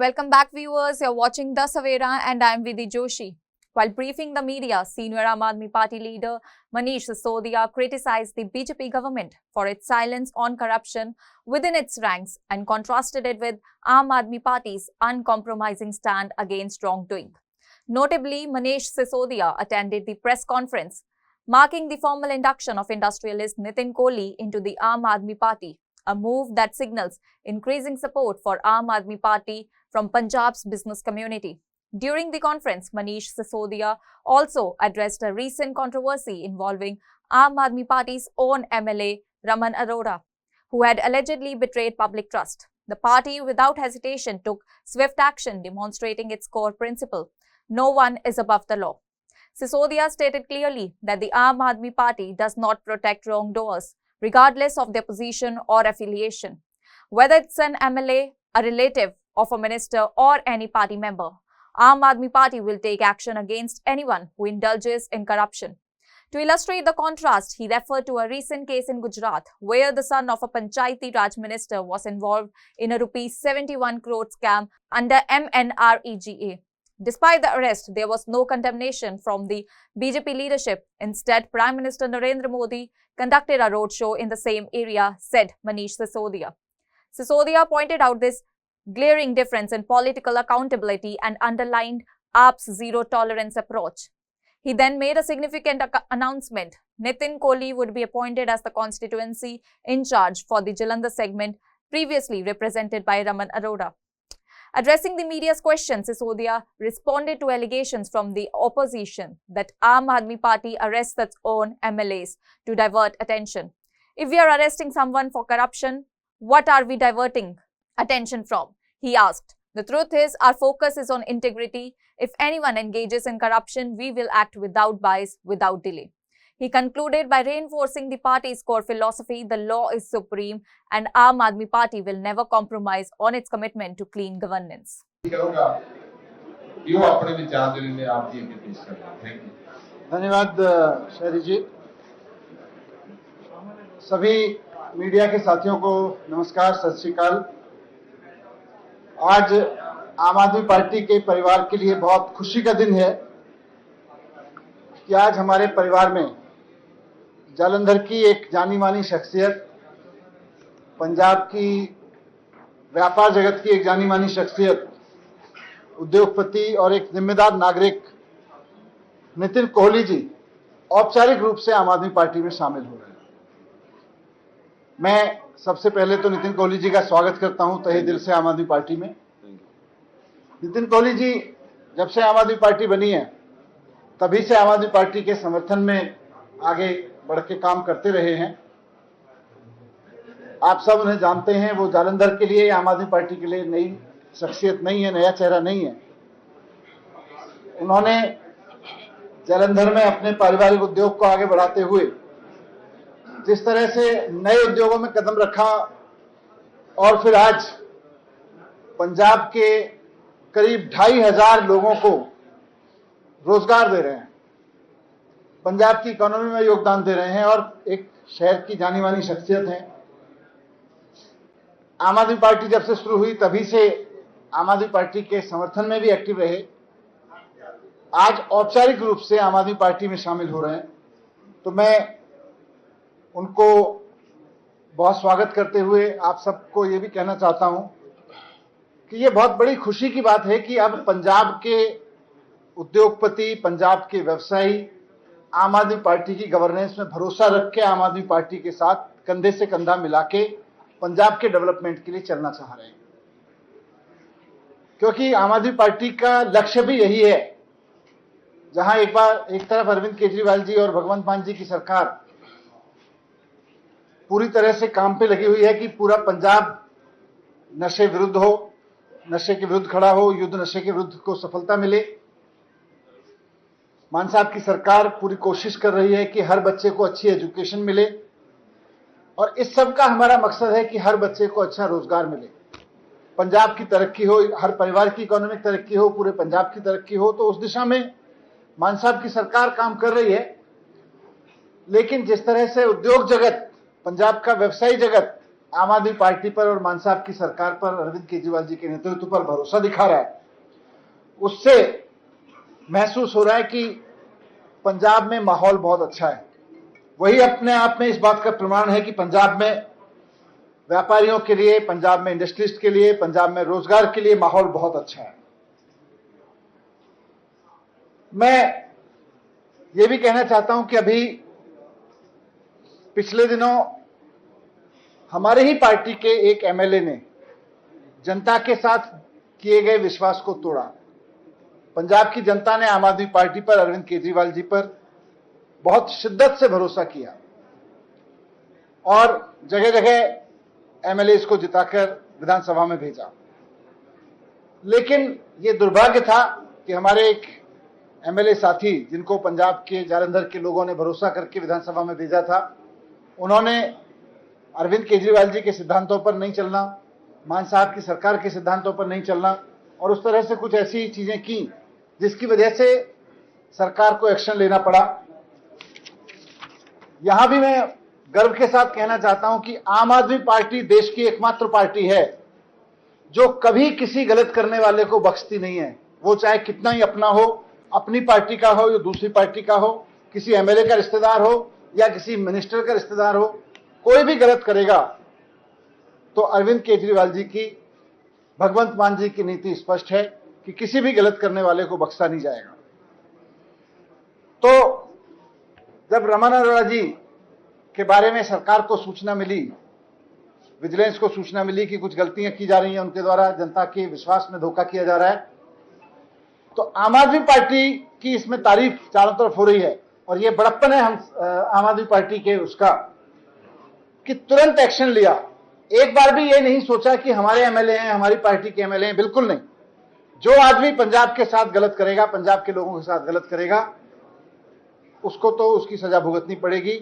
Welcome back, viewers. You're watching The Savera and I'm Vidhi Joshi. While briefing the media, senior Aam Aadmi Party leader Manish Sisodia criticized the BJP government for its silence on corruption within its ranks and contrasted it with Aam Aadmi Party's uncompromising stand against wrongdoing. Notably, Manish Sisodia attended the press conference marking the formal induction of industrialist Nitin Kohli into the Aam Aadmi Party, a move that signals increasing support for Aam Aadmi Party from Punjab's business community. During the conference, Manish Sisodia also addressed a recent controversy involving Aam Aadmi Party's own MLA Raman Arora, who had allegedly betrayed public trust. The party, without hesitation, took swift action, demonstrating its core principle: no one is above the law. Sisodia stated clearly that the Aam Aadmi Party does not protect wrongdoers, regardless of their position or affiliation. Whether it's an MLA, a relative of a minister, or any party member, Aam Aadmi Party will take action against anyone who indulges in corruption. To illustrate the contrast, he referred to a recent case in Gujarat where the son of a Panchayati Raj minister was involved in a ₹71 crore scam under MNREGA. Despite the arrest, there was no condemnation from the BJP leadership. Instead, Prime Minister Narendra Modi conducted a roadshow in the same area, said Manish Sisodia. Sisodia pointed out this glaring difference in political accountability and underlined AAP's zero-tolerance approach. He then made a significant announcement. Nitin Kohli would be appointed as the constituency in charge for the Jalandhar segment, previously represented by Raman Arora. Addressing the media's questions, Sisodia responded to allegations from the opposition that Aam Aadmi Party arrests its own MLAs to divert attention. If we are arresting someone for corruption, what are we diverting attention from? He asked. The truth is, our focus is on integrity. If anyone engages in corruption, we will act without bias, without delay. He concluded by reinforcing the party's core philosophy: the law is supreme, and Aam Aadmi Party will never compromise on its commitment to clean governance. धन्यवाद शहरी जी। सभी media के साथियों को नमस्कार, सत श्री अकाल। आज आम आदमी पार्टी के परिवार के लिए बहुत खुशी का दिन है कि आज हमारे परिवार में जालंधर की एक जानी मानी शख्सियत, पंजाब की व्यापार जगत की एक जानी मानी शख्सियत, उद्योगपति और एक जिम्मेदार नागरिक नितिन कोहली जी औपचारिक रूप से आम आदमी पार्टी में शामिल हो रहे हैं। मैं सबसे पहले तो नितिन कोहली जी का स्वागत करता हूं तहे दिल से आम आदमी पार्टी में। नितिन कोहली जी जब से आम आदमी पार्टी बनी है तभी से आम आदमी पार्टी के समर्थन में आगे बढ़ के काम करते रहे हैं। आप सब उन्हें जानते हैं, वो जालंधर के लिए, आम आदमी पार्टी के लिए नई शख्सियत नहीं है, नया चेहरा नहीं है। उन्होंने जालंधर में अपने पारिवारिक उद्योग को आगे बढ़ाते हुए जिस तरह से नए उद्योगों में कदम रखा और फिर आज पंजाब के करीब 2500 लोगों को रोजगार दे रहे हैं, पंजाब की इकोनॉमी में योगदान दे रहे हैं और एक शहर की जानी मानी शख्सियत हैं। आम आदमी पार्टी जब से शुरू हुई तभी से आम आदमी पार्टी के समर्थन में भी एक्टिव रहे। आज औपचारिक रूप से आम आदमी पार्टी में शामिल हो रहे हैं, तो मैं उनको बहुत स्वागत करते हुए आप सबको ये भी कहना चाहता हूं कि ये बहुत बड़ी खुशी की बात है कि अब पंजाब के उद्योगपति, पंजाब के व्यवसायी आम आदमी पार्टी की गवर्नेंस में भरोसा रख के आम आदमी पार्टी के साथ कंधे से कंधा मिला के पंजाब के डेवलपमेंट के लिए चलना चाह रहे हैं, क्योंकि आम आदमी पार्टी का लक्ष्य भी यही है। जहां एक तरफ अरविंद केजरीवाल जी और भगवंत मान जी की सरकार पूरी तरह से काम पे लगी हुई है कि पूरा पंजाब नशे विरुद्ध हो, नशे के विरुद्ध खड़ा हो, युद्ध नशे के विरुद्ध को सफलता मिले। मान साहब की सरकार पूरी कोशिश कर रही है कि हर बच्चे को अच्छी एजुकेशन मिले और इस सब का हमारा मकसद है कि हर बच्चे को अच्छा रोजगार मिले, पंजाब की तरक्की हो, हर परिवार की इकोनॉमिक तरक्की हो, पूरे पंजाब की तरक्की हो। तो उस दिशा में मान साहब की सरकार काम कर रही है। लेकिन जिस तरह से उद्योग जगत, पंजाब का व्यवसायी जगत आम आदमी पार्टी पर और मान साहब की सरकार पर, अरविंद केजरीवाल जी के नेतृत्व पर भरोसा दिखा रहा है, उससे महसूस हो रहा है कि पंजाब में माहौल बहुत अच्छा है। वही अपने आप में इस बात का प्रमाण है कि पंजाब में व्यापारियों के लिए, पंजाब में इंडस्ट्रिस्ट के लिए, पंजाब में रोजगार के लिए माहौल बहुत अच्छा है। मैं ये भी कहना चाहता हूं कि अभी पिछले दिनों हमारे ही पार्टी के एक एमएलए ने जनता के साथ किए गए विश्वास को तोड़ा। पंजाब की जनता ने आम आदमी पार्टी पर, अरविंद केजरीवाल जी पर बहुत शिद्दत से भरोसा किया और जगह जगह एमएलए को जिताकर विधानसभा में भेजा। लेकिन ये दुर्भाग्य था कि हमारे एक एमएलए साथी, जिनको पंजाब के जालंधर के लोगों ने भरोसा करके विधानसभा में भेजा था, उन्होंने अरविंद केजरीवाल जी के सिद्धांतों पर नहीं चलना, मान साहब की सरकार के सिद्धांतों पर नहीं चलना और उस तरह से कुछ ऐसी चीजें की जिसकी वजह से सरकार को एक्शन लेना पड़ा। यहां भी मैं गर्व के साथ कहना चाहता हूं कि आम आदमी पार्टी देश की एकमात्र पार्टी है जो कभी किसी गलत करने वाले को बख्शती नहीं है। वो चाहे कितना ही अपना हो, अपनी पार्टी का हो या दूसरी पार्टी का हो, किसी एमएलए का रिश्तेदार हो या किसी मिनिस्टर का रिश्तेदार हो, कोई भी गलत करेगा तो अरविंद केजरीवाल जी की, भगवंत मान जी की नीति स्पष्ट है कि किसी भी गलत करने वाले को बख्शा नहीं जाएगा। तो जब रमन अरोड़ा जी के बारे में सरकार को सूचना मिली, विजिलेंस को सूचना मिली कि कुछ गलतियां की जा रही हैं, उनके द्वारा जनता के विश्वास में धोखा किया जा रहा है, तो आम आदमी पार्टी की इसमें तारीफ चारों तरफ हो रही है और ये बड़प्पन है हम आम आदमी पार्टी के उसका कि तुरंत एक्शन लिया। एक बार भी ये नहीं सोचा कि हमारे एमएलए हैं, हमारी पार्टी के एमएलए हैं, बिल्कुल नहीं। जो आदमी पंजाब के साथ गलत करेगा, पंजाब के लोगों के साथ गलत करेगा, उसको तो उसकी सजा भुगतनी पड़ेगी।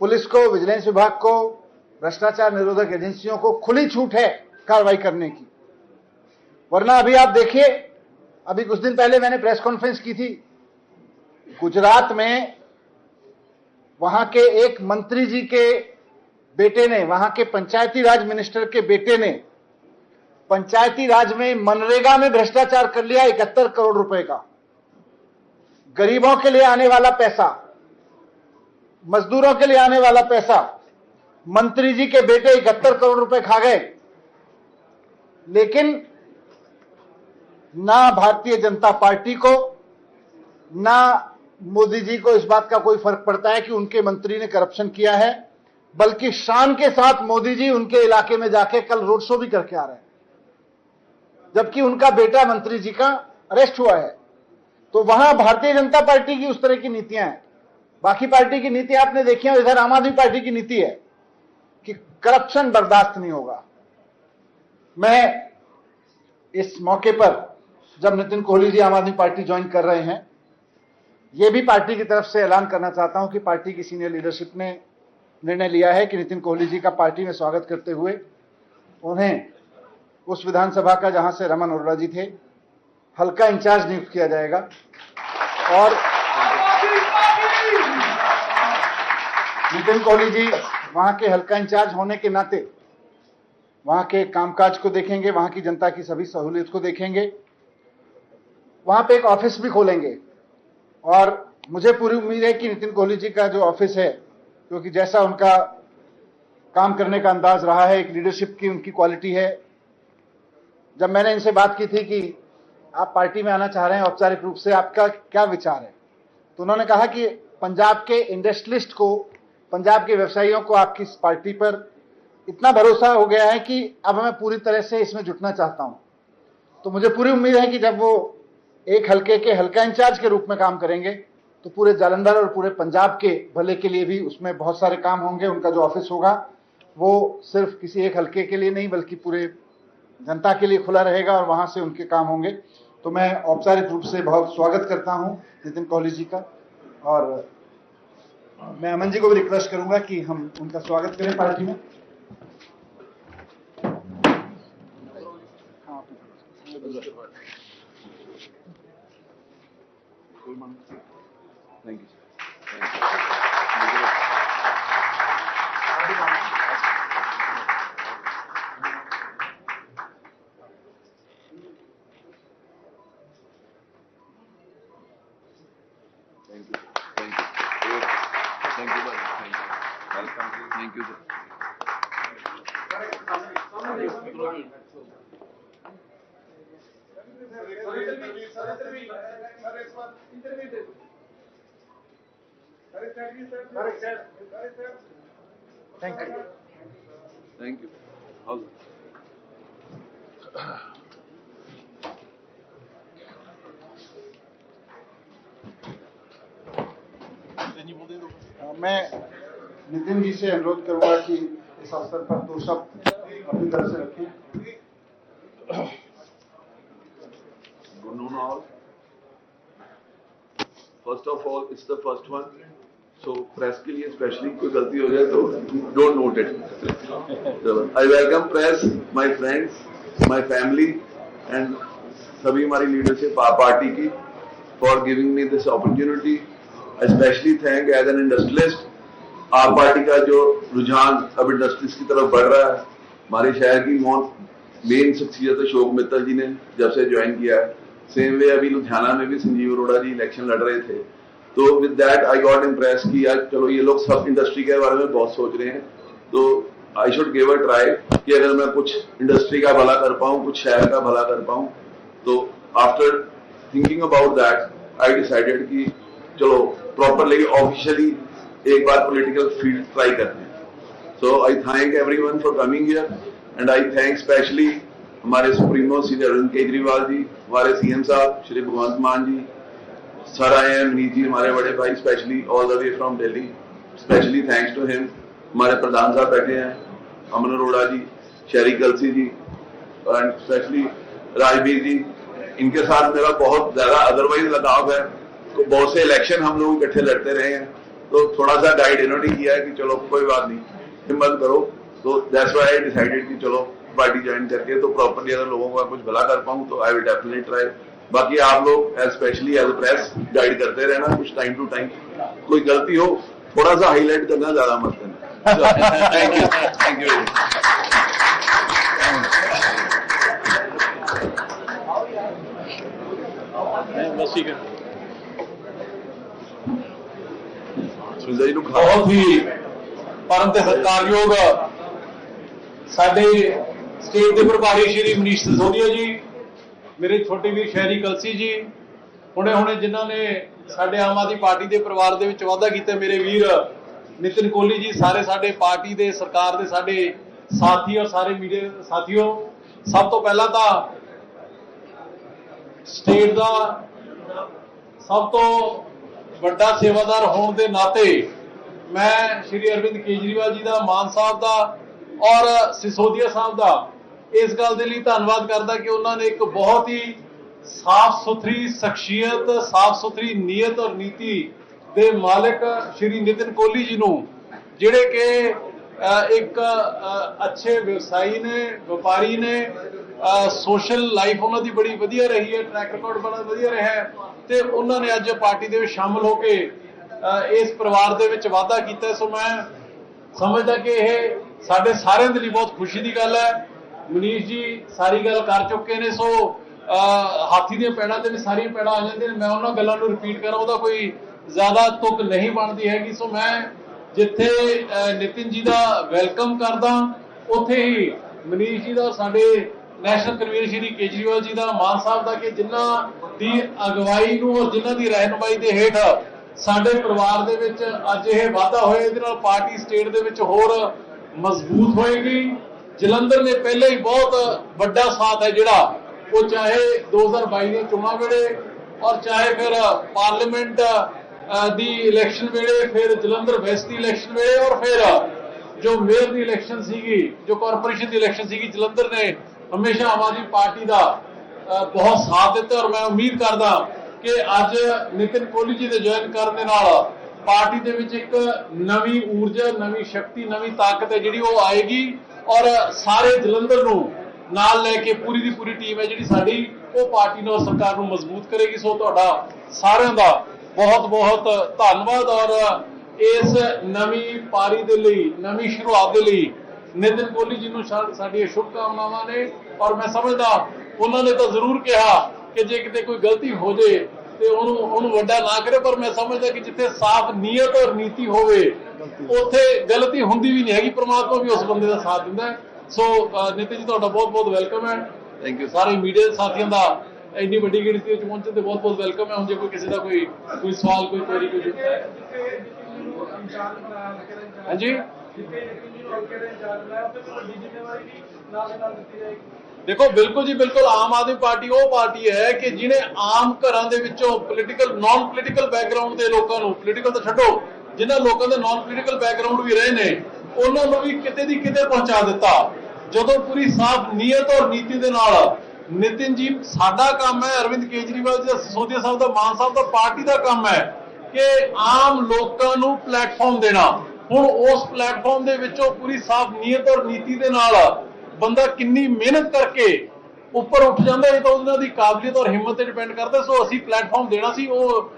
पुलिस को, विजिलेंस विभाग को, भ्रष्टाचार निरोधक एजेंसियों को खुली छूट है कार्रवाई करने की। वरना अभी आप देखिए, अभी कुछ दिन पहले मैंने प्रेस कॉन्फ्रेंस की थी, गुजरात में वहां के एक मंत्री जी के बेटे ने, वहां के पंचायती राज मिनिस्टर के बेटे ने पंचायती राज में मनरेगा में भ्रष्टाचार कर लिया 71 करोड़ रुपए का। गरीबों के लिए आने वाला पैसा, मजदूरों के लिए आने वाला पैसा मंत्री जी के बेटे 71 करोड़ रुपए खा गए। लेकिन ना भारतीय जनता पार्टी को, ना मोदी जी को इस बात का कोई फर्क पड़ता है कि उनके मंत्री ने करप्शन किया है, बल्कि शान के साथ मोदी जी उनके इलाके में जाके कल रोड शो भी करके आ रहे हैं, जबकि उनका बेटा मंत्री जी का अरेस्ट हुआ है। तो वहां भारतीय जनता पार्टी की उस तरह की नीतियां हैं। बाकी पार्टी की नीति आपने देखी है, इधर आम आदमी पार्टी की नीति है कि करप्शन बर्दाश्त नहीं होगा। मैं इस मौके पर, जब नितिन कोहली जी आम आदमी पार्टी ज्वाइन कर रहे हैं, यह भी पार्टी की तरफ से ऐलान करना चाहता हूं कि पार्टी की सीनियर लीडरशिप ने निर्णय लिया है कि नितिन कोहली जी का पार्टी में स्वागत करते हुए उन्हें उस विधानसभा का, जहां से रमन अरोड़ा जी थे, हल्का इंचार्ज नियुक्त किया जाएगा। और नितिन कोहली जी वहां के हल्का इंचार्ज होने के नाते वहां के कामकाज को देखेंगे, वहां की जनता की सभी सहूलियत को देखेंगे, वहां पे एक ऑफिस भी खोलेंगे। और मुझे पूरी उम्मीद है कि नितिन कोहली जी का जो ऑफिस है, क्योंकि जैसा उनका काम करने का अंदाज रहा है, एक लीडरशिप की उनकी क्वालिटी है। जब मैंने इनसे बात की थी कि आप पार्टी में आना चाह रहे हैं औपचारिक रूप से, आपका क्या विचार है, तो उन्होंने कहा कि पंजाब के इंडस्ट्रियलिस्ट को, पंजाब के व्यवसायियों को आपकी इस पार्टी पर इतना भरोसा हो गया है कि अब मैं पूरी तरह से इसमें जुटना चाहता हूं। तो मुझे पूरी उम्मीद है कि जब वो एक हल्के के हल्का इंचार्ज के रूप में काम करेंगे तो पूरे जालंधर और पूरे पंजाब के भले के लिए भी उसमें बहुत सारे काम होंगे। उनका जो ऑफिस होगा वो सिर्फ किसी एक हल्के के लिए नहीं, बल्कि पूरे जनता के लिए खुला रहेगा और वहां से उनके काम होंगे। तो मैं औपचारिक रूप से बहुत स्वागत करता हूं नितिन कोहली जी का, और मैं अमन जी को भी रिक्वेस्ट करूंगा कि हम उनका स्वागत करें पार्टी में। Thank you. Thank you. Thank you. Thank you, buddy. Thank you. Welcome. Thank you, sir. Thank you. Thank you. How's it? मैं नितिन जी से अनुरोध करूंगा कि इस अवसर पर दो शब्द अपनी तरफ से रखें। Good noon all. First of all, it's the first one. So press के लिए स्पेशली कोई गलती हो जाए तो don't note it. I welcome press, my friends, my family and सभी हमारी लीडरशिप पार्टी की for giving me this opportunity. Especially thank as an industrialist. आप पार्टी का जो रुझान अब इंडस्ट्रीज की तरफ बढ़ रहा है, हमारे शहर की मेन शख्सियत अशोक मित्तल जी ने जब से ज्वाइन किया है, सेम वे अभी लुधियाना में भी संजीव अरोड़ा जी इलेक्शन लड़ रहे थे, तो with that I got impress कि यार चलो ये लोग सब इंडस्ट्री के बारे में बहुत सोच रहे हैं, तो I should give a try कि अगर मैं कुछ इंडस्ट्री का भला कर पाऊँ, कुछ शहर का भला कर पाऊँ। तो after thinking about that I decided कि चलो प्रॉपरली ऑफिशियली एक बार पॉलिटिकल फील्ड ट्राई करते हैं। So I thank everyone for coming here and I thank specially हमारे सुप्रीमो श्री अरविंद केजरीवाल जी, हमारे सीएम साहब श्री भगवंत मान जी, सर आए हैं मनीष जी हमारे बड़े भाई, specially all the way from Delhi, specially thanks to him. हमारे प्रधान साहब बैठे हैं Aman Arora ji, Sherry Kalsi ji and specially Rajveer ji, इनके साथ मेरा बहुत ज्यादा अदरवाइज लगाव है, तो बहुत से इलेक्शन हम लोग इकट्ठे लड़ते रहे हैं, तो थोड़ा सा गाइड इन्होंने किया है कि चलो कोई बात नहीं, हिम्मत करो। तो दैट्स व्हाई आई डिसाइडेड कि चलो पार्टी ज्वाइन करके तो प्रॉपरली अगर लोगों का कुछ भला कर पाऊं तो आई विल डेफिनेटली ट्राई। बाकी आप लोग स्पेशली एज प्रेस गाइड करते रहना कुछ टाइम टू टाइम, कोई गलती हो थोड़ा सा हाईलाइट करना, ज्यादा मत करना। Thank you, thank you. बस ठीक है। सुंदर बहुत ही परम ते सत्कारयोग साडे स्टेट के प्रभारी श्री मनीष सिसोदिया जी, मेरे छोटे वीर शहरी कलसी जी, हुणे हुणे जिन्हां ने साडे आम आदमी पार्टी के परिवार दे विच वाधा कीता, मेरे वीर नितिन कोहली जी, सारे साडे पार्टी दे सरकार दे साडे साथी और सारे मीडिया साथियों, सब तो पहला तो स्टेट का सब तो बड़ा सेवादार होने के नाते मैं श्री अरविंद केजरीवाल जी का, मान साहब का और सिसोदिया साहब का इस गल के लिए धन्यवाद करता कि उन्होंने एक बहुत ही साफ सुथरी शख्सियत, साफ सुथरी नीयत और नीति के मालिक श्री नितिन कोहली जी नूं, जिहड़े कि एक अच्छे व्यवसायी ने, व्यापारी ने, सोशल लाइफ उन्हों की बड़ी वधिया रही है, ट्रैक रिकॉर्ड बड़ा वधिया रहा है, तो उन्होंने अज पार्टी दे विच शामिल होकर इस परिवार दे विच वाधा कीता। सो मैं समझदा कि यह साडे सारिਆਂ ਦੇ ਲਈ बहुत खुशी की गल है। मनीष जी सारी गल कर चुके हैं, सो हाथी दी पैड़ां ते भी सारियां पैड़ां आ जांदियां, मैं उन्हां गल्लां नूं रिपीट करा उहदा कोई ज़्यादा तुक नहीं बनती हैगी। सो मैं जिथे नितिन जी का वैलकम करदा, उत्थे ही मनीष जी का, साडे नैशनल कन्वीनर श्री केजरीवाल जी का, मान साहब का, कि जिन्हां दी अगवाई नूं और जिन्हां दी रहनुमाई दे हेठ साडे परिवार दे विच अज यह वाधा होया, इहदे नाल पार्टी स्टेट दे विच होर मजबूत होएगी। जलंधर ने पहले ही बहुत बड़ा साथ है जिहड़ा, वो चाहे 2022 दी चोणां वेले और चाहे फिर पार्लीमेंट दी इलैक्शन वेले, फिर जलंधर वैस्ट दी इलैक्शन वेले और फिर जो मेयर दी इलैक्शन सीगी, जो कॉरपोरेशन दी इलैक्शन सीगी, जलंधर ने हमेशा आम आदमी पार्टी का बहुत साथ दिता। और मैं उम्मीद करदा कि अज नितिन कोहली जी के ज्वाइन करने नाल पार्टी दे विच एक नवी ऊर्जा, नवी शक्ति, नवी ताकत है जिहड़ी वो आएगी और सारे जलंधर नूं नाल लैके पूरी दी पूरी टीम है जिहड़ी साडी वो पार्टी नूं और सरकार नूं मजबूत करेगी। सो तुहाडा सारिआं दा बहुत बहुत धन्नवाद और इस नवी पारी दे लई, नवी शुरुआत दे लई नितिन कोहली जी नूं साडी शुभकामनावां ने। और मैं समझदा उन्होंने तो जरूर कहा कि जे किते कोई गलती हो जाए ਤੇ ਉਹਨੂੰ ਵੱਡਾ ਨਾ ਕਰੇ, ਪਰ ਮੈਂ ਸਮਝਦਾ ਕਿ ਜਿੱਥੇ ਸਾਫ਼ ਨੀਅਤ ਔਰ ਨੀਤੀ ਹੋਵੇ ਉੱਥੇ ਗਲਤੀ ਹੁੰਦੀ ਵੀ ਨਹੀਂ ਹੈਗੀ, ਪ੍ਰਮਾਤਮਾ ਵੀ ਉਸ ਬੰਦੇ ਦਾ ਸਾਥ ਦਿੰਦਾ ਹੈ। ਸੋ ਨਿਤਿਨ ਜੀ ਤੁਹਾਡਾ ਬਹੁਤ ਬਹੁਤ ਵੈਲਕਮ ਹੈ। Thank you. ਸਾਰੇ ਮੀਡੀਆ ਸਾਥੀਆਂ ਦਾ ਇੰਨੀ ਵੱਡੀ ਗਿਣਤੀ ਵਿੱਚ ਪਹੁੰਚਣ ਤੇ ਬਹੁਤ ਬਹੁਤ ਵੈਲਕਮ ਹੈ। ਹੁਣ ਜੇ ਕੋਈ ਕਿਸੇ ਦਾ ਕੋਈ ਸਵਾਲ ਕੋਈ ਕੁਐਰੀ ਕੋਈ ਹਾਂਜੀ ਦੇਖੋ ਬਿਲਕੁਲ ਜੀ ਬਿਲकुल ਆਮ ਆਦਮੀ ਪਾਰਟੀ ਉਹ ਪਾਰਟੀ ਹੈ ਕਿ ਜਿਹਨੇ ਆਮ ਘਰਾਂ ਦੇ ਵਿੱਚੋਂ ਪੋਲੀਟੀਕਲ ਨਾਨ ਪੋਲੀਟੀਕਲ ਬੈਕਗ੍ਰਾਉਂਡ ਦੇ ਲੋਕਾਂ ਨੂੰ, ਪੋਲੀਟੀਕਲ ਤਾਂ ਛੱਡੋ, ਜਿਨ੍ਹਾਂ ਲੋਕਾਂ ਦੇ ਨਾਨ ਪੋਲੀਟੀਕਲ ਬੈਕਗ੍ਰਾਉਂਡ ਵੀ ਰਹੇ ਨੇ ਉਹਨਾਂ ਨੂੰ ਵੀ ਕਿਤੇ ਦੀ ਕਿਤੇ ਪਹੁੰਚਾ ਦਿੱਤਾ ਜਦੋਂ ਪੂਰੀ ਸਾਫ਼ ਨੀਅਤ ਔਰ ਨੀਤੀ ਦੇ ਨਾਲ। ਨਿਤਿਨ ਜੀ ਸਾਡਾ ਕੰਮ ਹੈ, ਅਰਵਿੰਦ ਕੇਜਰੀਵਾਲ ਜੀ ਦਾ, ਸਿਸੋਦੀਆ ਸਾਹਿਬ ਦਾ, ਮਾਨ ਸਾਹਿਬ ਦਾ, ਪਾਰਟੀ ਦਾ ਕੰਮ ਹੈ ਕਿ ਆਮ ਲੋਕਾਂ ਨੂੰ ਪਲੇਟਫਾਰਮ ਦੇਣਾ। ਹੁਣ ਉਸ ਪਲੇਟਫਾਰਮ ਦੇ ਵਿੱਚੋਂ ਪੂਰੀ ਸਾਫ਼ ਨੀਅਤ ਔਰ ਨੀਤੀ ਦੇ ਨਾਲ ਬੰਦਾ ਕਿੰਨੀ ਮਿਹਨਤ ਕਰਕੇ ਉੱਪਰ ਉੱਠ ਜਾਂਦਾ, ਇਹ ਤਾਂ ਉਹਨਾਂ ਦੀ ਕਾਬਲੀਅਤ ਔਰ ਹਿੰਮਤ ਤੇ ਡਿਪੈਂਡ ਕਰਦਾ। ਸੋ ਅਸੀਂ ਪਲੇਟਫਾਰਮ ਦੇਣਾ ਸੀ, ਉਹ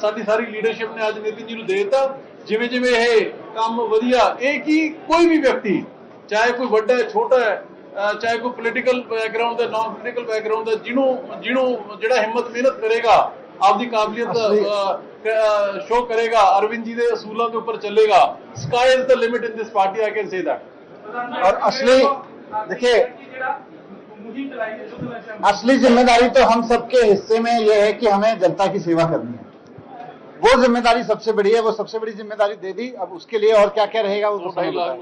ਸਾਡੀ ਸਾਰੀ ਲੀਡਰਸ਼ਿਪ ਨੇ ਅੱਜ ਨਿਤਿਨ ਜੀ ਨੂੰ ਦੇ ਦਿੱਤਾ। ਜਿਵੇਂ ਜਿਵੇਂ ਇਹ ਕੰਮ ਵਧੀਆ, ਇਹ ਕੀ ਕੋਈ ਵੀ ਵਿਅਕਤੀ ਚਾਹੇ ਕੋਈ ਵੱਡਾ ਹੈ ਛੋਟਾ ਹੈ, ਚਾਹੇ ਕੋਈ ਪੋਲੀਟੀਕਲ ਬੈਕਗ੍ਰਾਉਂਡ ਦਾ, ਨਾਨ ਪੋਲੀਟੀਕਲ ਬੈਕਗ੍ਰਾਉਂਡ ਦਾ, ਜਿਹਨੂੰ ਜਿਹੜਾ ਹਿੰਮਤ ਮਿਹਨਤ ਕਰੇਗਾ, ਆਪਦੀ ਕਾਬਲੀਅਤ ਸ਼ੋ ਕਰੇਗਾ, ਅਰਵਿੰਦ ਜੀ ਦੇ ਅਸੂਲਾਂ ਦੇ ਉੱਪਰ ਚੱਲੇਗਾ, sky is the limit in this party, I can say that. और असली देखिए, असली जिम्मेदारी तो हम सबके हिस्से में यह है कि हमें जनता की सेवा करनी है। वो जिम्मेदारी सबसे बड़ी है, वो सबसे बड़ी जिम्मेदारी दे दी। अब उसके लिए और क्या क्या रहेगा वो तो समय बताएं।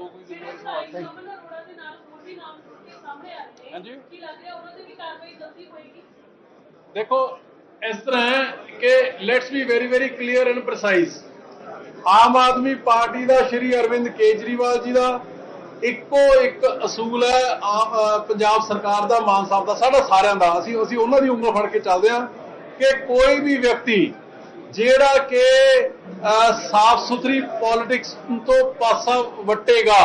देखो इस तरह है कि let's be very very clear and precise. आम आदमी पार्टी का श्री अरविंद केजरीवाल जी का ਇੱਕੋ ਇੱਕ ਅਸੂਲ ਹੈ, ਪੰਜਾਬ ਸਰਕਾਰ ਦਾ, ਮਾਨ ਸਾਹਿਬ ਦਾ, ਸਾਡਾ ਸਾਰਿਆਂ ਦਾ। ਅਸੀਂ ਉਹਨਾਂ ਦੀ ਉਂਗਲ ਫੜ ਕੇ ਚੱਲਦੇ ਹਾਂ ਕਿ ਕੋਈ ਵੀ ਵਿਅਕਤੀ ਜਿਹੜਾ ਕਿ ਸਾਫ਼ ਸੁਥਰੀ ਪੋਲਿਟਿਕਸ ਤੋਂ ਪਾਸਾ ਵੱਟੇਗਾ,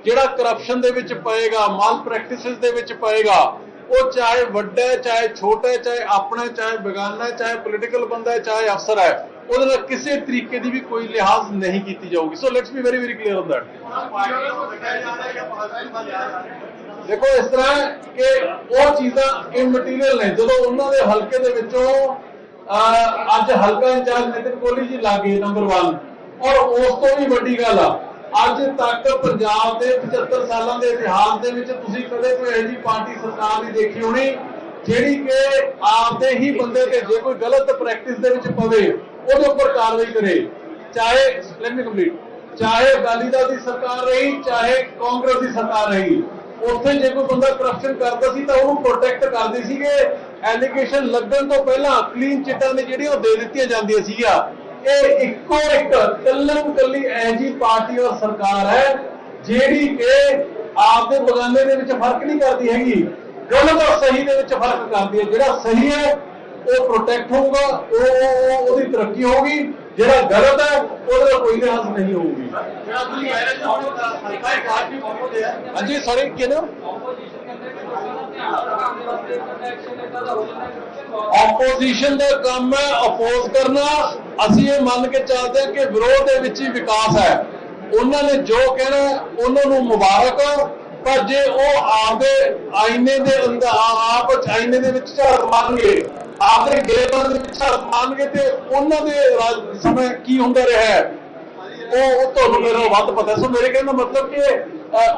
ਜਿਹੜਾ ਕਰਪਸ਼ਨ ਦੇ ਵਿੱਚ ਪਏਗਾ, ਮਾਲ ਪ੍ਰੈਕਟਿਸਿਸ ਦੇ ਵਿੱਚ ਪਏਗਾ, ਉਹ ਚਾਹੇ ਵੱਡਾ ਹੈ, ਚਾਹੇ ਛੋਟਾ ਹੈ, ਚਾਹੇ ਆਪਣਾ, ਚਾਹੇ ਬੇਗਾਨਾ ਹੈ, ਚਾਹੇ ਪੋਲੀਟੀਕਲ ਬੰਦਾ ਹੈ, ਚਾਹੇ ਅਫਸਰ ਹੈ, ਉਹਦੇ ਨਾਲ ਕਿਸੇ ਤਰੀਕੇ ਦੀ ਵੀ ਕੋਈ ਲਿਹਾਜ਼ ਨਹੀਂ ਕੀਤੀ ਜਾਊਗੀ। So let's be very very clear on that. ਦੇਖੋ ਇਸ ਤਰ੍ਹਾਂ ਕਿ ਉਹ ਚੀਜ਼ਾਂ ਇਮਟੀਰੀਅਲ ਨੇ। ਜਦੋਂ ਉਹਨਾਂ ਦੇ ਹਲਕੇ ਦੇ ਵਿੱਚੋਂ ਅੱਜ ਹਲਕਾ ਇੰਚਾਰਜ ਨਿਤਿਨ ਕੋਹਲੀ ਜੀ ਲੱਗੇ ਨੰਬਰ 1, ਔਰ ਉਸ ਤੋਂ ਵੀ ਵੱਡੀ ਗੱਲ ਆ, ਅੱਜ ਤੱਕ ਪੰਜਾਬ ਦੇ 75 ਸਾਲਾਂ ਦੇ ਇਤਿਹਾਸ ਦੇ ਵਿੱਚ ਤੁਸੀਂ ਕਦੇ ਕੋਈ ਇਹੋ ਜਿਹੀ ਪਾਰਟੀ ਸਰਕਾਰ ਨਹੀਂ ਦੇਖੀ ਹੋਣੀ ਜਿਹੜੀ ਕਿ ਆਪਦੇ ਹੀ ਬੰਦੇ ਤੇ ਜੇ ਕੋਈ ਗਲਤ ਪ੍ਰੈਕਟਿਸ ਦੇ ਵਿੱਚ ਪਵੇ ਉਹਦੇ ਉੱਪਰ ਕਾਰਵਾਈ ਕਰੇ। ਚਾਹੇ ਲੈਟ ਮੀ ਕੰਪਲੀਟ, ਚਾਹੇ ਅਕਾਲੀ ਦਲ ਦੀ ਸਰਕਾਰ ਰਹੀ, ਚਾਹੇ ਕਾਂਗਰਸ ਦੀ ਸਰਕਾਰ ਰਹੀ, ਉੱਥੇ ਜੇ ਕੋਈ ਬੰਦਾ ਕਰਪਸ਼ਨ ਕਰਦਾ ਸੀ ਤਾਂ ਉਹਨੂੰ ਪ੍ਰੋਟੈਕਟ ਕਰਦੇ ਸੀਗੇ। ਐਲੀਗੇਸ਼ਨ ਲੱਗਣ ਤੋਂ ਪਹਿਲਾਂ ਕਲੀਨ ਚਿੱਟਾਂ ਨੇ ਜਿਹੜੀਆਂ ਉਹ ਦੇ ਦਿੱਤੀਆਂ ਜਾਂਦੀਆਂ ਸੀਗੀਆਂ। ਇਹ ਇੱਕੋ ਇੱਕ ਕੱਲੀ ਇਹੋ ਜਿਹੀ ਪਾਰਟੀ ਔਰ ਸਰਕਾਰ ਹੈ ਜਿਹੜੀ ਕਿ ਆਪਦੇ ਬਗਾਨੇ ਦੇ ਵਿੱਚ ਫਰਕ ਨਹੀਂ ਕਰਦੀ ਹੈਗੀ, ਗਲਤ ਔਰ ਸਹੀ ਦੇ ਵਿੱਚ ਫਰਕ ਕਰਦੀ ਹੈ। ਜਿਹੜਾ ਸਹੀ ਹੈ ਉਹ ਪ੍ਰੋਟੈਕਟ ਹੋਊਗਾ, ਉਹਦੀ ਤਰੱਕੀ ਹੋਊਗੀ, ਜਿਹੜਾ ਗਲਤ ਹੈ ਉਹਦਾ ਕੋਈ ਲਿਹਾਜ਼ ਨਹੀਂ ਹੋਊਗੀ। ਹਾਂਜੀ ਸੌਰੀ ਕਿਹਨੇ ਆਪੋਜੀਸ਼ਨ ਦਾ ਕੰਮ ਹੈ ਅਪੋਜ਼ ਕਰਨਾ। ਅਸੀਂ ਇਹ ਮੰਨ ਕੇ ਚੱਲਦੇ ਹਾਂ ਕਿ ਵਿਰੋਧ ਦੇ ਵਿੱਚ ਹੀ ਵਿਕਾਸ ਹੈ। ਉਹਨਾਂ ਨੇ ਜੋ ਕਹਿਣਾ ਉਹਨਾਂ ਨੂੰ ਮੁਬਾਰਕ, ਪਰ ਜੇ ਉਹ ਆਪਦੇ ਆਈਨੇ ਦੇ ਅੰਦਰ ਆਪ ਆਈਨੇ ਦੇ ਵਿੱਚ ਝਾਤ ਮਾਰਨਗੇ, ਆਪਦੇ ਗੇਬਾਂ ਦੇ ਵਿੱਚ ਝਾਤ ਮਾਰਨਗੇ ਤੇ ਉਹਨਾਂ ਦੇ ਸਮੇਂ ਕੀ ਹੁੰਦਾ ਰਿਹਾ ਉਹ ਤੁਹਾਨੂੰ ਮੇਰਾ ਵੱਧ ਪਤਾ। ਸੋ ਮੇਰੇ ਕਹਿਣ ਦਾ ਮਤਲਬ ਕਿ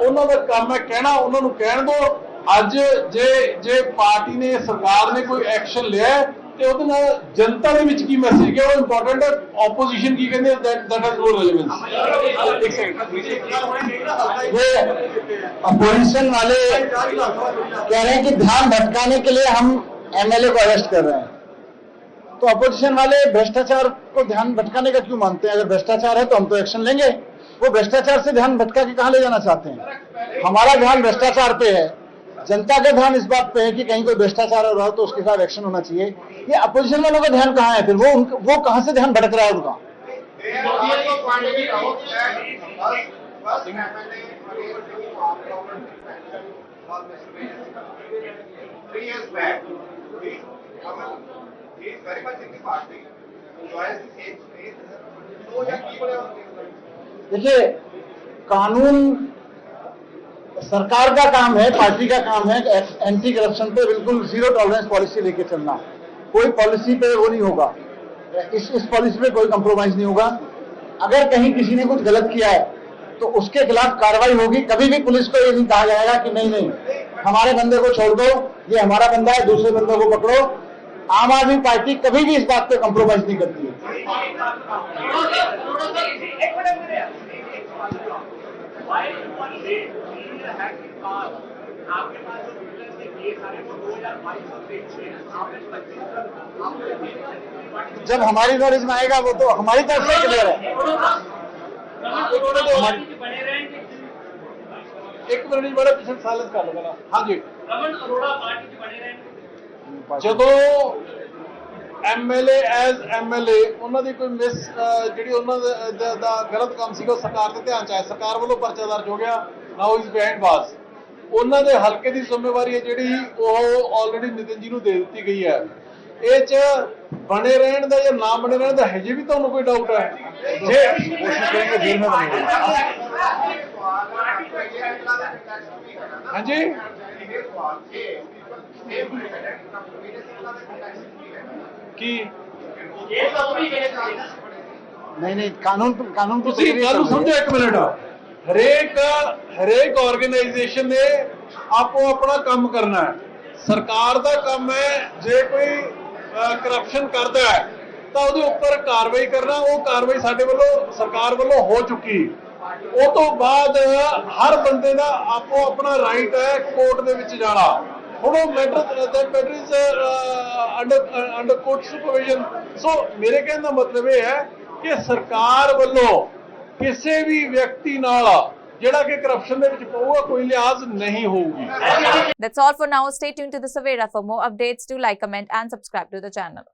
ਉਹਨਾਂ ਦਾ ਕੰਮ ਹੈ ਕਹਿਣਾ, ਉਹਨਾਂ ਨੂੰ ਕਹਿਣ ਦਿਓ। ਅੱਜ ਜੇ ਪਾਰਟੀ ਨੇ, ਸਰਕਾਰ ਨੇ ਕੋਈ ਐਕਸ਼ਨ ਲਿਆ ਤੇ ਉਹਦੇ ਨਾਲ ਜਨਤਾ ਦੇ ਵਿੱਚ ਕੀ ਮੈਸੇਜ ਗਿਆ ਉਹ ਇੰਪੋਰਟੈਂਟ ਹੈ। ਆਪੋਜੀਸ਼ਨ ਕੀ ਕਹਿੰਦੇ that has no relevance। एक सेकंड, अपोजिशन वाले कह रहे हैं कि ध्यान भटकाने के लिए हम एमएलए को अरेस्ट कर रहे हैं, तो अपोजिशन वाले भ्रष्टाचार को ध्यान भटकाने का क्यों मानते हैं? अगर भ्रष्टाचार है तो हम तो एक्शन लेंगे। वो भ्रष्टाचार से ध्यान भटका के कहां ले जाना चाहते हैं? हमारा ध्यान भ्रष्टाचार पे है, जनता का ध्यान इस बात पे है कि कहीं कोई भ्रष्टाचार हो रहा हो तो उसके साथ एक्शन होना चाहिए। ये अपोजिशन वालों का ध्यान कहाँ है? फिर वो कहां से ध्यान भटक रहा है उनका? देखिए, कानून सरकार का काम है, पार्टी का काम है एंटी करप्शन पे बिल्कुल जीरो टॉलरेंस पॉलिसी लेके चलना। कोई पॉलिसी पे वो नहीं होगा। इस पॉलिसी में कोई कंप्रोमाइज नहीं होगा। अगर कहीं किसी ने कुछ गलत किया है तो उसके खिलाफ कार्रवाई होगी। कभी भी पुलिस को ये नहीं कहा जाएगा कि नहीं नहीं हमारे बंदे को छोड़ दो, ये हमारा बंदा है, दूसरे बंदे को पकड़ो। आम आदमी पार्टी कभी भी इस बात पे कंप्रोमाइज नहीं करती है। जब हमारी नॉलेज में आएगा वो तो हमारी तरफ से क्लियर है। एक मिनट बड़ा पिछले साइलेंस कर लो पहला। हाँ जी, रमन अरोड़ा पार्टी च बने रहने ਜਦੋਂ ਐਮਐਲਏ ਐਜ਼ ਐਮਐਲਏ ਉਹਨਾਂ ਦੀ ਕੋਈ ਮਿਸ ਜਿਹੜੀ ਉਹਨਾਂ ਦਾ ਗਲਤ ਕੰਮ ਸੀਗਾ ਉਹ ਸਰਕਾਰ ਦੇ ਧਿਆਨ ਚ ਆਇਆ, ਸਰਕਾਰ ਵੱਲੋਂ ਪਰਚਾ ਦਰਜ ਹੋ ਗਿਆ। ਨਾਓ ਇਜ਼ ਬਿਹਾਈਂਡ ਬਾਸ। ਉਹਨਾਂ ਦੇ ਹਲਕੇ ਦੀ ਜ਼ਿੰਮੇਵਾਰੀ ਹੈ ਜਿਹੜੀ ਉਹ ਆਲਰੇਡੀ ਨਿਤਿਨ ਜੀ ਨੂੰ ਦੇ ਦਿੱਤੀ ਗਈ ਹੈ। ਇਹ ਚ ਬਣੇ ਰਹਿਣ ਦਾ ਜਾਂ ਨਾ ਬਣੇ ਰਹਿਣ ਦਾ ਹਜੇ ਵੀ ਤੁਹਾਨੂੰ ਕੋਈ ਡਾਊਟ ਹੈ? ਜੇ ਕੋਸ਼ਿਸ਼ ਕरेंगे जेल में बनेगा। ਹਾਂਜੀ ਕੀ नहीं कानून ਤੁਸੀਂ ਗੱਲ ਨੂੰ ਸਮਝੋ ਇੱਕ ਮਿੰਟ। ਹਰੇਕ ਆਰਗੇਨਾਈਜੇਸ਼ਨ ਨੇ ਆਪੋ ਆਪਣਾ ਕੰਮ ਕਰਨਾ ਹੈ। ਸਰਕਾਰ ਦਾ ਕੰਮ ਹੈ ਜੇ ਕੋਈ ਕਰਪਸ਼ਨ ਕਰਦਾ ਹੈ ਤਾਂ ਉਹਦੇ ਉੱਪਰ ਕਾਰਵਾਈ ਕਰਨਾ। ਉਹ ਕਾਰਵਾਈ ਸਾਡੇ ਵੱਲੋਂ ਸਰਕਾਰ ਵੱਲੋਂ ਹੋ ਚੁੱਕੀ। ਉਹ ਤੋਂ ਬਾਅਦ ਹਰ ਬੰਦੇ ਦਾ ਆਪੋ ਆਪਣਾ ਰਾਈਟ ਹੈ ਕੋਰਟ ਦੇ ਵਿੱਚ ਜਾਣਾ। ਹੁਣ ਉਹ matter is under court supervision. So ਮੇਰੇ ਕਹਿਣ ਦਾ ਮਤਲਬ ਇਹ ਹੈ ਕਿ ਸਰਕਾਰ ਵੱਲੋਂ ਕਿਸੇ ਵੀ ਵਿਅਕਤੀ ਨਾਲ ਜਿਹੜਾ ਕਿ ਕਰਪਸ਼ਨ ਦੇ ਵਿੱਚ ਪਊਗਾ ਕੋਈ ਲਿਹਾਜ਼ ਨਹੀਂ ਹੋਊਗੀ। That's all for now. Stay tuned to the Savera for more updates. Do like, comment and subscribe to the channel.